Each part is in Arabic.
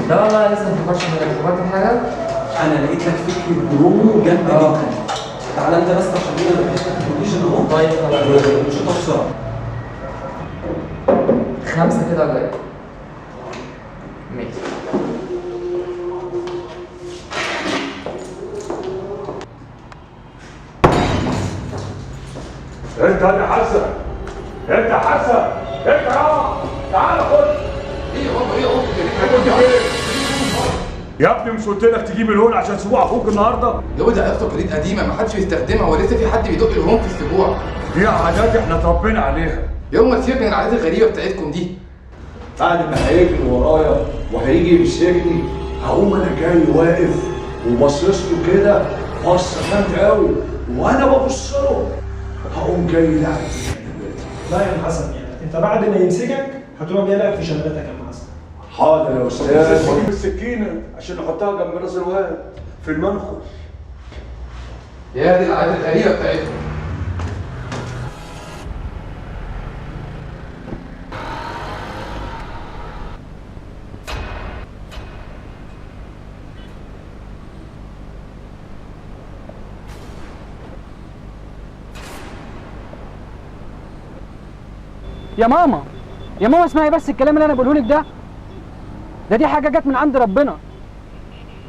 لا والله لسه ما فكرتش فكرت في حاجه. انا لقيت لك فكره برومو جامده جدا. تعالى انت بس عشان انا ما بحبش الكونديشن اهو. طيب خلاص ونشوطها بسرعه. 5 كده ولا ايه؟ ماشي. انت يا حسن، انت يا حسن، انت تعالى خد. ايه يا بابا كنت فين؟ يا ابني مش قلت لك تجيب الهون عشان اسبوع اخوك النهارده؟ يا بابا ده تقاليد قديمه ما حدش بيستخدمها، هو لسه في حد بيدق الهون في الاسبوع؟ دي عادات احنا اتربينا عليها. يوم ما تسيبك من العادات الغريبه بتاعتكم دي. بعد ما هيجري ورايا وهيجي يمسكني هقوم انا جاي واقف وباصص له كده بصه جامده قوي وانا ببص له هقوم جاي لاعب في شنباتي. لا يا ام حسن، يعني انت بعد ما يمسكك هتروح جاي لاعب في شنباتك يا ام حسن. حاضر يا استاذ. جيب السكينه عشان نحطها جنب راس الواد في المنخل. يا دي العادات الغريبه بتاعتكم. يا ماما يا ماما اسمعي بس الكلام اللي انا بقوله لك ده دي حاجه جت من عند ربنا.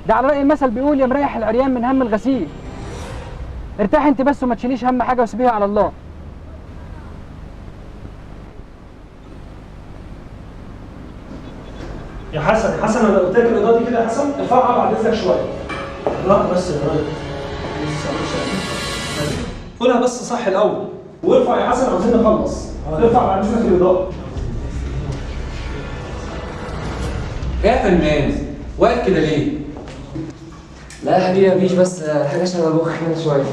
ده على راي المثل بيقول يا مريح العريان من هم الغسيل. ارتاحي انت بس وما تشيليش هم حاجه وسيبيها على الله. يا حسن انا قلت لك الاضاءه دي كده يا حسن، ارفعها بعد اذنك شويه. لا بس يا راجل قولها بس صح الاول وارفع يا حسن، عاوزين نخلص. ارفع بعد اذنك الاضاءه. يا فنان واقف كده ليه؟ لا يا حبيبي مفيش، بس حاجه شبه بخ كده شويه.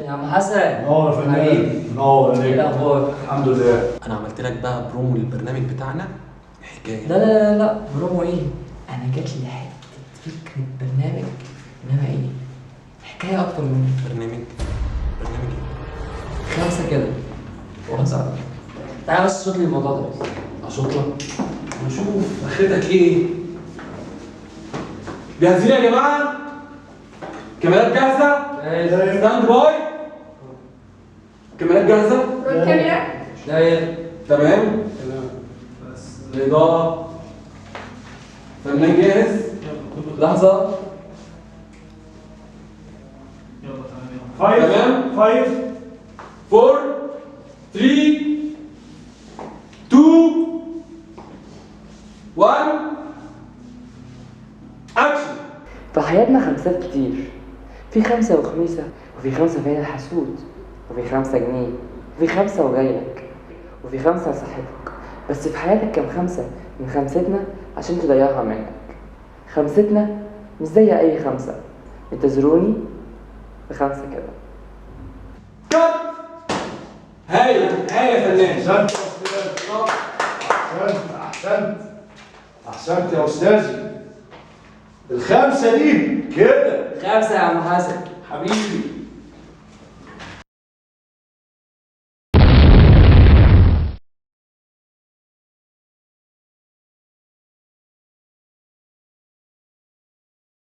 يا عم حسن نور يا فنان. نور ايه عليك. الاخبار؟ الحمد لله. انا عملت لك بقى برومو للبرنامج بتاعنا حكايه. لا برومو ايه؟ انا جات لي حته فكره برنامج، انما ايه؟ حكايه اكتر من برنامج ايه؟ 5 كده. وهزعل. تعالى بس شوف لي الموضوع ده بس. اشوط لك ونشوف اخرتك ايه. جاهزين يا جماعه؟ كاميرات جاهزه؟ ستاند باي. كاميرات جاهزه؟ الكاميرا تمام. الإضاءة. فنان جاهز؟ لحظة. يلا تمام. 5 5 4 3 2 1 أكشن. في حياتنا خمسات كتير. في 5 وخميسة، وفي 5 في عين الحسود، وفي 5 جنيه، وفي 5 وجايلك، وفي 5 لصاحبك. بس في حياتك كام 5 من خمستنا عشان تضيعها منك. خمستنا مش زي أي 5. انتظروني ب5 كده. كات. هايل يا فنان. احسنت يا استاذ. احسنت يا استاذي. ال5 دي كده. 5 يا عم حسن حبيبي